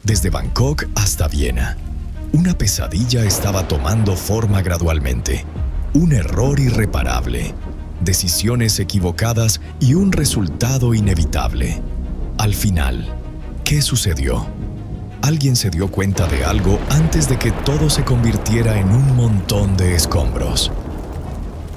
desde Bangkok hasta Viena. Una pesadilla estaba tomando forma gradualmente. Un error irreparable, decisiones equivocadas y un resultado inevitable. Al final, ¿qué sucedió? Alguien se dio cuenta de algo antes de que todo se convirtiera en un montón de escombros.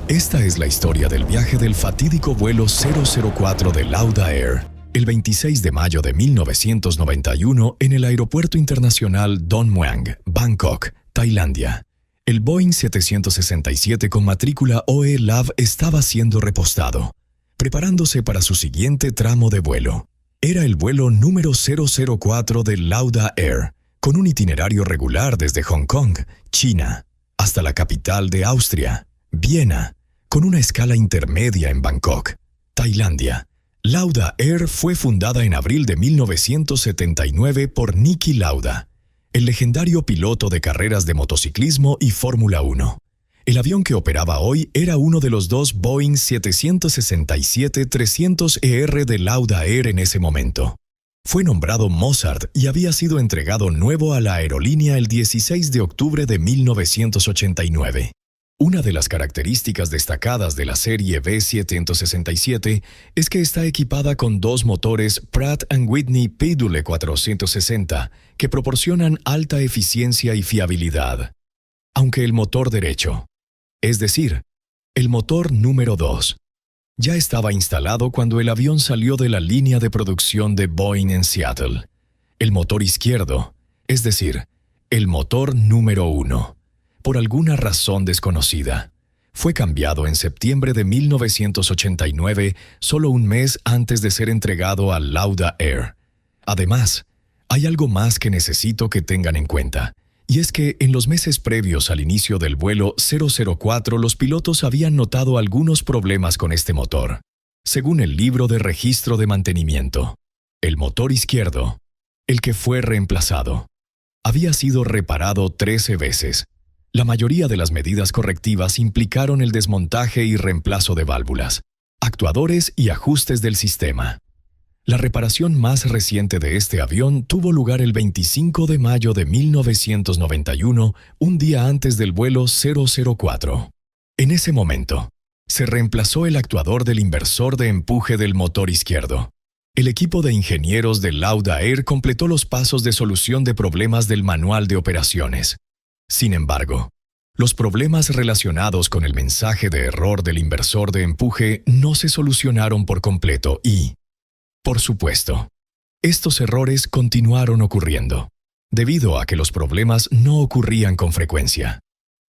Esta es la historia del viaje del fatídico vuelo 004 de Lauda Air, el 26 de mayo de 1991 en el Aeropuerto Internacional Don Mueang, Bangkok, Tailandia. El Boeing 767 con matrícula OE-LAV estaba siendo repostado, preparándose para su siguiente tramo de vuelo. Era el vuelo número 004 de Lauda Air, con un itinerario regular desde Hong Kong, China, hasta la capital de Austria, Viena, con una escala intermedia en Bangkok, Tailandia. Lauda Air fue fundada en abril de 1979 por Niki Lauda, el legendario piloto de carreras de motociclismo y Fórmula 1. El avión que operaba hoy era uno de los dos Boeing 767-300ER de Lauda Air en ese momento. Fue nombrado Mozart y había sido entregado nuevo a la aerolínea el 16 de octubre de 1989. Una de las características destacadas de la serie B767 es que está equipada con dos motores Pratt & Whitney PW460 que proporcionan alta eficiencia y fiabilidad. Aunque el motor derecho, es decir, el motor número 2, ya estaba instalado cuando el avión salió de la línea de producción de Boeing en Seattle. El motor izquierdo, es decir, el motor número 1, por alguna razón desconocida, fue cambiado en septiembre de 1989, solo un mes antes de ser entregado a Lauda Air. Además, hay algo más que necesito que tengan en cuenta, y es que en los meses previos al inicio del vuelo 004 los pilotos habían notado algunos problemas con este motor. Según el libro de registro de mantenimiento, el motor izquierdo, el que fue reemplazado, había sido reparado 13 veces. La mayoría de las medidas correctivas implicaron el desmontaje y reemplazo de válvulas, actuadores y ajustes del sistema. La reparación más reciente de este avión tuvo lugar el 25 de mayo de 1991, un día antes del vuelo 004. En ese momento, se reemplazó el actuador del inversor de empuje del motor izquierdo. El equipo de ingenieros de Lauda Air completó los pasos de solución de problemas del manual de operaciones. Sin embargo, los problemas relacionados con el mensaje de error del inversor de empuje no se solucionaron por completo y, por supuesto, estos errores continuaron ocurriendo. Debido a que los problemas no ocurrían con frecuencia,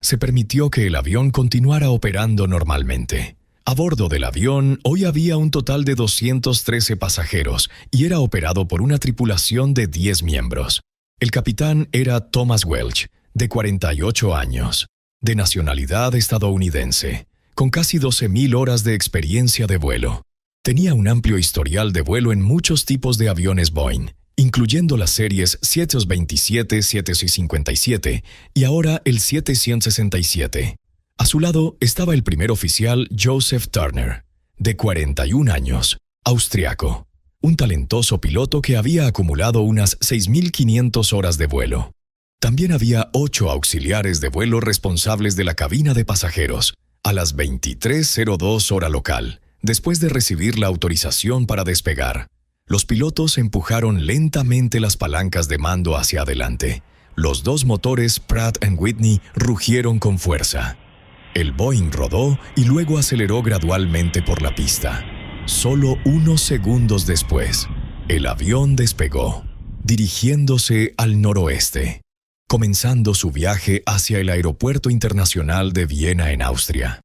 se permitió que el avión continuara operando normalmente. A bordo del avión, hoy había un total de 213 pasajeros y era operado por una tripulación de 10 miembros. El capitán era Thomas Welch, de 48 años, de nacionalidad estadounidense, con casi 12.000 horas de experiencia de vuelo. Tenía un amplio historial de vuelo en muchos tipos de aviones Boeing, incluyendo las series 727, 757 y ahora el 767. A su lado estaba el primer oficial Joseph Turner, de 41 años, austriaco, un talentoso piloto que había acumulado unas 6.500 horas de vuelo. También había 8 auxiliares de vuelo responsables de la cabina de pasajeros, a las 23:02 hora local, después de recibir la autorización para despegar. Los pilotos empujaron lentamente las palancas de mando hacia adelante. Los dos motores Pratt & Whitney rugieron con fuerza. El Boeing rodó y luego aceleró gradualmente por la pista. Solo unos segundos después, el avión despegó, dirigiéndose al noroeste, comenzando su viaje hacia el Aeropuerto Internacional de Viena en Austria.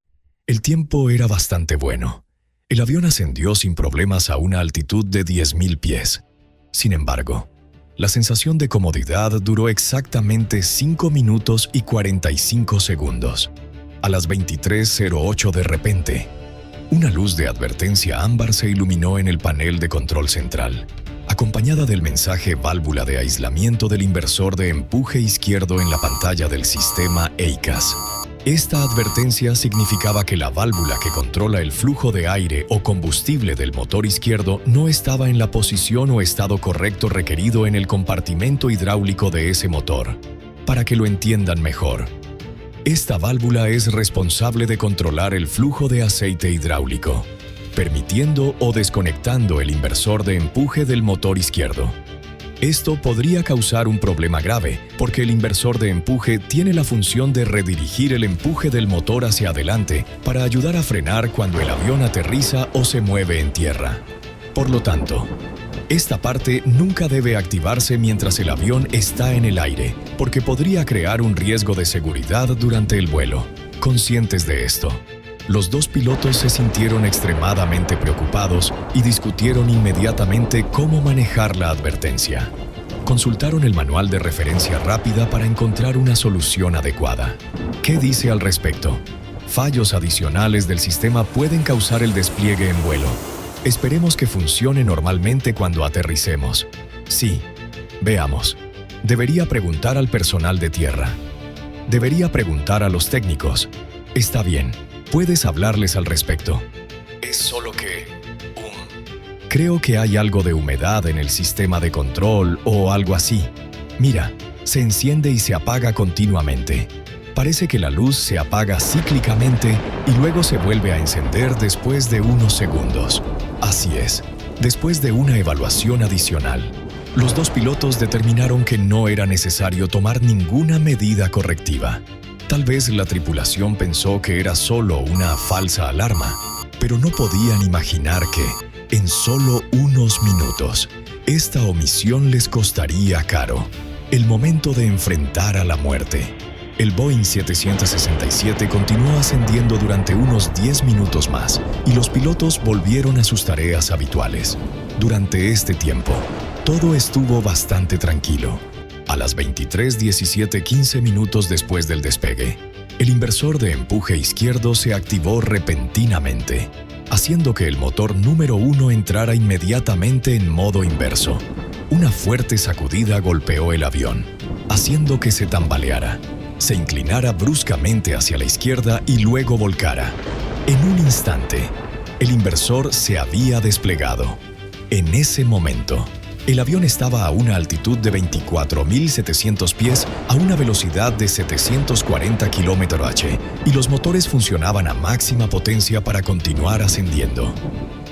El tiempo era bastante bueno. El avión ascendió sin problemas a una altitud de 10.000 pies. Sin embargo, la sensación de comodidad duró exactamente 5 minutos y 45 segundos. A las 23:08 de repente, una luz de advertencia ámbar se iluminó en el panel de control central, acompañada del mensaje válvula de aislamiento del inversor de empuje izquierdo en la pantalla del sistema EICAS. Esta advertencia significaba que la válvula que controla el flujo de aire o combustible del motor izquierdo no estaba en la posición o estado correcto requerido en el compartimento hidráulico de ese motor. Para que lo entiendan mejor, esta válvula es responsable de controlar el flujo de aceite hidráulico, permitiendo o desconectando el inversor de empuje del motor izquierdo. Esto podría causar un problema grave, porque el inversor de empuje tiene la función de redirigir el empuje del motor hacia adelante para ayudar a frenar cuando el avión aterriza o se mueve en tierra. Por lo tanto, esta parte nunca debe activarse mientras el avión está en el aire, porque podría crear un riesgo de seguridad durante el vuelo. Conscientes de esto, los dos pilotos se sintieron extremadamente preocupados y discutieron inmediatamente cómo manejar la advertencia. Consultaron el manual de referencia rápida para encontrar una solución adecuada. ¿Qué dice al respecto? Fallos adicionales del sistema pueden causar el despliegue en vuelo. Esperemos que funcione normalmente cuando aterricemos. Sí, veamos. Debería preguntar al personal de tierra. Debería preguntar a los técnicos. Está bien. Puedes hablarles al respecto. Es solo que... Creo que hay algo de humedad en el sistema de control o algo así. Mira, se enciende y se apaga continuamente. Parece que la luz se apaga cíclicamente y luego se vuelve a encender después de unos segundos. Así es, después de una evaluación adicional, los dos pilotos determinaron que no era necesario tomar ninguna medida correctiva. Tal vez la tripulación pensó que era solo una falsa alarma, pero no podían imaginar que, en solo unos minutos, esta omisión les costaría caro, el momento de enfrentar a la muerte. El Boeing 767 continuó ascendiendo durante unos 10 minutos más y los pilotos volvieron a sus tareas habituales. Durante este tiempo, todo estuvo bastante tranquilo. A las 23:17:15 minutos después del despegue, el inversor de empuje izquierdo se activó repentinamente, haciendo que el motor número 1 entrara inmediatamente en modo inverso. Una fuerte sacudida golpeó el avión, haciendo que se tambaleara, se inclinara bruscamente hacia la izquierda y luego volcara. En un instante, el inversor se había desplegado. En ese momento, el avión estaba a una altitud de 24.700 pies a una velocidad de 740 km/h y los motores funcionaban a máxima potencia para continuar ascendiendo.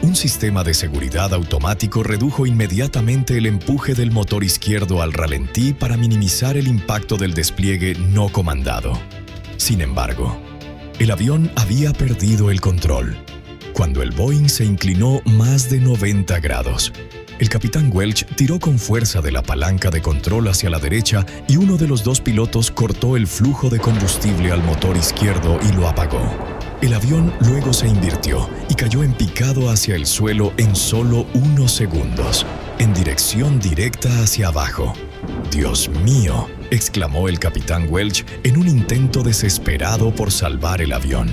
Un sistema de seguridad automático redujo inmediatamente el empuje del motor izquierdo al ralentí para minimizar el impacto del despliegue no comandado. Sin embargo, el avión había perdido el control cuando el Boeing se inclinó más de 90 grados. El capitán Welch tiró con fuerza de la palanca de control hacia la derecha y uno de los dos pilotos cortó el flujo de combustible al motor izquierdo y lo apagó. El avión luego se invirtió y cayó en picado hacia el suelo en solo unos segundos, en dirección directa hacia abajo. «¡Dios mío!», exclamó el capitán Welch en un intento desesperado por salvar el avión.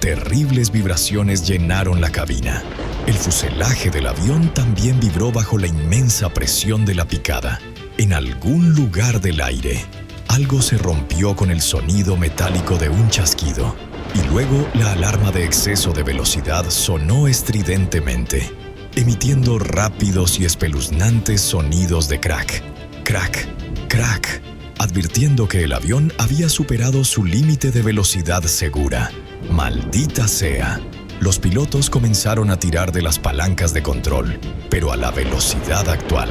Terribles vibraciones llenaron la cabina. El fuselaje del avión también vibró bajo la inmensa presión de la picada. En algún lugar del aire, algo se rompió con el sonido metálico de un chasquido, y luego la alarma de exceso de velocidad sonó estridentemente, emitiendo rápidos y espeluznantes sonidos de crack, crack, crack, advirtiendo que el avión había superado su límite de velocidad segura. ¡Maldita sea! Los pilotos comenzaron a tirar de las palancas de control, pero a la velocidad actual,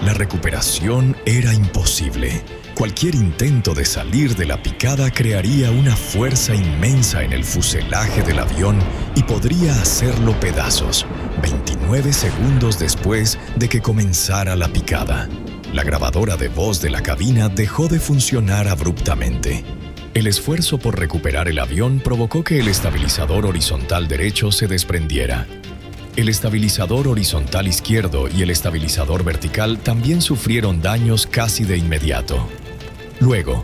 la recuperación era imposible. Cualquier intento de salir de la picada crearía una fuerza inmensa en el fuselaje del avión y podría hacerlo pedazos, 29 segundos después de que comenzara la picada. La grabadora de voz de la cabina dejó de funcionar abruptamente. El esfuerzo por recuperar el avión provocó que el estabilizador horizontal derecho se desprendiera. El estabilizador horizontal izquierdo y el estabilizador vertical también sufrieron daños casi de inmediato. Luego,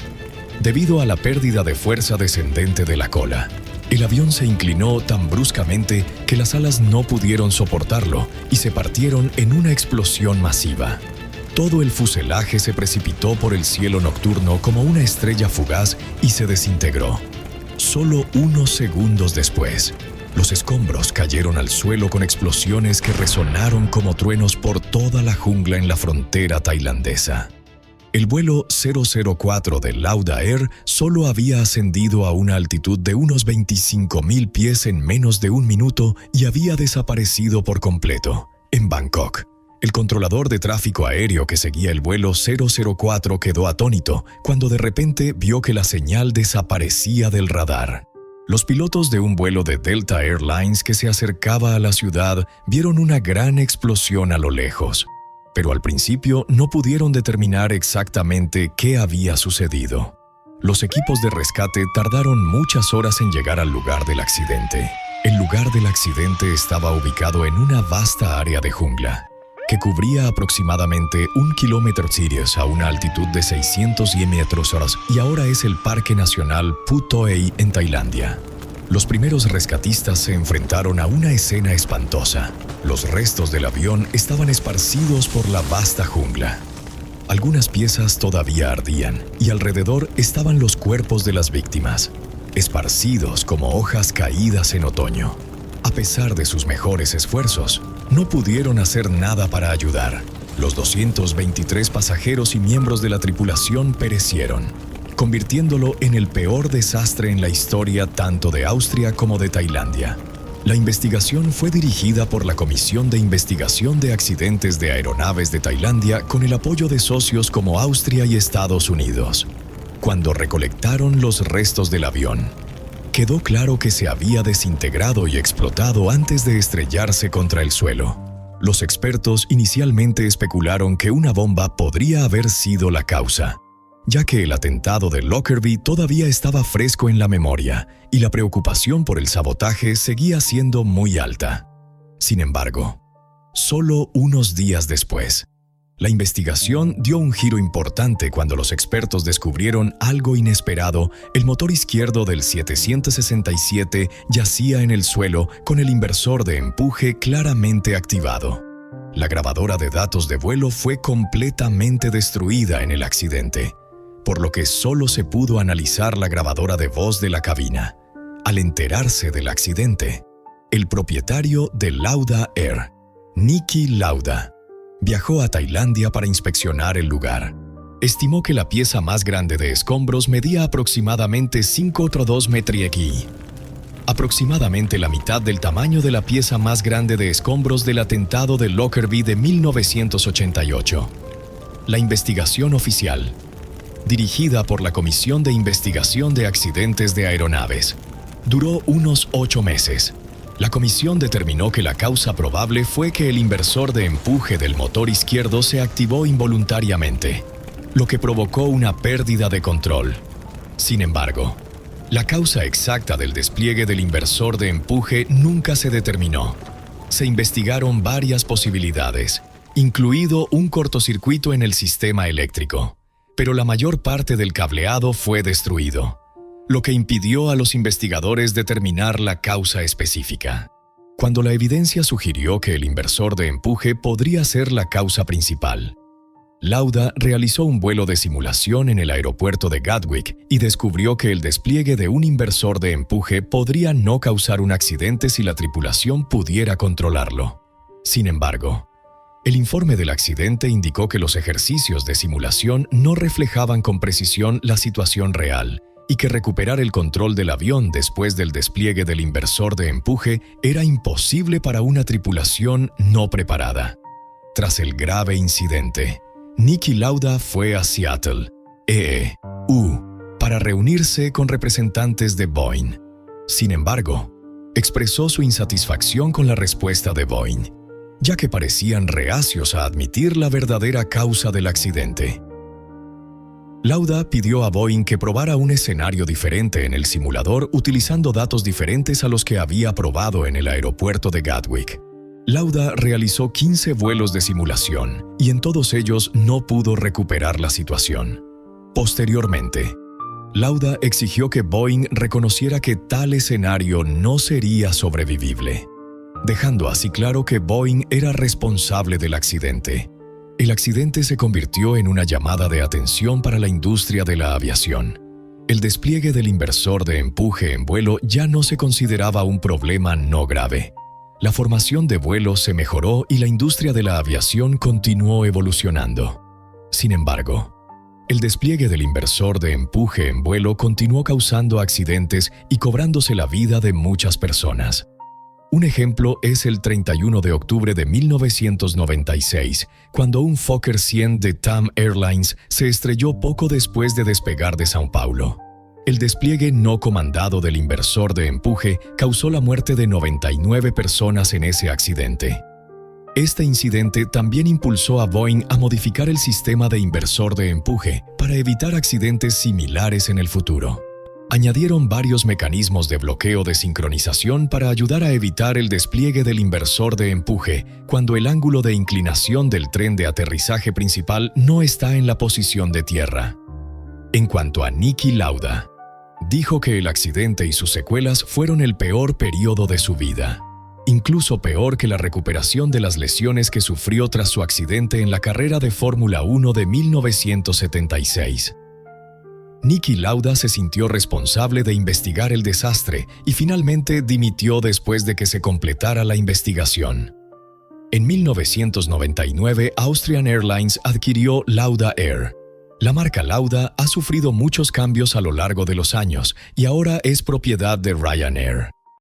debido a la pérdida de fuerza descendente de la cola, el avión se inclinó tan bruscamente que las alas no pudieron soportarlo y se partieron en una explosión masiva. Todo el fuselaje se precipitó por el cielo nocturno como una estrella fugaz y se desintegró. Solo unos segundos después, los escombros cayeron al suelo con explosiones que resonaron como truenos por toda la jungla en la frontera tailandesa. El vuelo 004 de Lauda Air solo había ascendido a una altitud de unos 25.000 pies en menos de un minuto y había desaparecido por completo, en Bangkok. El controlador de tráfico aéreo que seguía el vuelo 004 quedó atónito cuando de repente vio que la señal desaparecía del radar. Los pilotos de un vuelo de Delta Airlines que se acercaba a la ciudad vieron una gran explosión a lo lejos, pero al principio no pudieron determinar exactamente qué había sucedido. Los equipos de rescate tardaron muchas horas en llegar al lugar del accidente. El lugar del accidente estaba ubicado en una vasta área de jungla, que cubría aproximadamente 1 kilómetro sirios a una altitud de 610 metros y ahora es el Parque Nacional Phu Toi en Tailandia. Los primeros rescatistas se enfrentaron a una escena espantosa. Los restos del avión estaban esparcidos por la vasta jungla. Algunas piezas todavía ardían y alrededor estaban los cuerpos de las víctimas, esparcidos como hojas caídas en otoño. A pesar de sus mejores esfuerzos, no pudieron hacer nada para ayudar. Los 223 pasajeros y miembros de la tripulación perecieron, convirtiéndolo en el peor desastre en la historia tanto de Austria como de Tailandia. La investigación fue dirigida por la Comisión de Investigación de Accidentes de Aeronaves de Tailandia con el apoyo de socios como Austria y Estados Unidos. Cuando recolectaron los restos del avión, quedó claro que se había desintegrado y explotado antes de estrellarse contra el suelo. Los expertos inicialmente especularon que una bomba podría haber sido la causa, ya que el atentado de Lockerbie todavía estaba fresco en la memoria y la preocupación por el sabotaje seguía siendo muy alta. Sin embargo, solo unos días después, la investigación dio un giro importante cuando los expertos descubrieron algo inesperado. El motor izquierdo del 767 yacía en el suelo con el inversor de empuje claramente activado. La grabadora de datos de vuelo fue completamente destruida en el accidente, por lo que solo se pudo analizar la grabadora de voz de la cabina. Al enterarse del accidente, el propietario de Lauda Air, Niki Lauda, viajó a Tailandia para inspeccionar el lugar. Estimó que la pieza más grande de escombros medía aproximadamente 5,2 metros, aproximadamente la mitad del tamaño de la pieza más grande de escombros del atentado de Lockerbie de 1988. La investigación oficial, dirigida por la Comisión de Investigación de Accidentes de Aeronaves, duró unos 8 meses. La comisión determinó que la causa probable fue que el inversor de empuje del motor izquierdo se activó involuntariamente, lo que provocó una pérdida de control. Sin embargo, la causa exacta del despliegue del inversor de empuje nunca se determinó. Se investigaron varias posibilidades, incluido un cortocircuito en el sistema eléctrico, pero la mayor parte del cableado fue destruido, lo que impidió a los investigadores determinar la causa específica. Cuando la evidencia sugirió que el inversor de empuje podría ser la causa principal, Lauda realizó un vuelo de simulación en el aeropuerto de Gatwick y descubrió que el despliegue de un inversor de empuje podría no causar un accidente si la tripulación pudiera controlarlo. Sin embargo, el informe del accidente indicó que los ejercicios de simulación no reflejaban con precisión la situación real y que recuperar el control del avión después del despliegue del inversor de empuje era imposible para una tripulación no preparada. Tras el grave incidente, Niki Lauda fue a Seattle, para reunirse con representantes de Boeing. Sin embargo, expresó su insatisfacción con la respuesta de Boeing, ya que parecían reacios a admitir la verdadera causa del accidente. Lauda pidió a Boeing que probara un escenario diferente en el simulador utilizando datos diferentes a los que había probado en el aeropuerto de Gatwick. Lauda realizó 15 vuelos de simulación y en todos ellos no pudo recuperar la situación. Posteriormente, Lauda exigió que Boeing reconociera que tal escenario no sería sobrevivible, dejando así claro que Boeing era responsable del accidente. El accidente se convirtió en una llamada de atención para la industria de la aviación. El despliegue del inversor de empuje en vuelo ya no se consideraba un problema no grave. La formación de vuelos se mejoró y la industria de la aviación continuó evolucionando. Sin embargo, el despliegue del inversor de empuje en vuelo continuó causando accidentes y cobrándose la vida de muchas personas. Un ejemplo es el 31 de octubre de 1996, cuando un Fokker 100 de TAM Airlines se estrelló poco después de despegar de São Paulo. El despliegue no comandado del inversor de empuje causó la muerte de 99 personas en ese accidente. Este incidente también impulsó a Boeing a modificar el sistema de inversor de empuje para evitar accidentes similares en el futuro. Añadieron varios mecanismos de bloqueo de sincronización para ayudar a evitar el despliegue del inversor de empuje cuando el ángulo de inclinación del tren de aterrizaje principal no está en la posición de tierra. En cuanto a Niki Lauda, dijo que el accidente y sus secuelas fueron el peor periodo de su vida, incluso peor que la recuperación de las lesiones que sufrió tras su accidente en la carrera de Fórmula 1 de 1976. Niki Lauda se sintió responsable de investigar el desastre y finalmente dimitió después de que se completara la investigación. En 1999, Austrian Airlines adquirió Lauda Air. La marca Lauda ha sufrido muchos cambios a lo largo de los años y ahora es propiedad de Ryanair.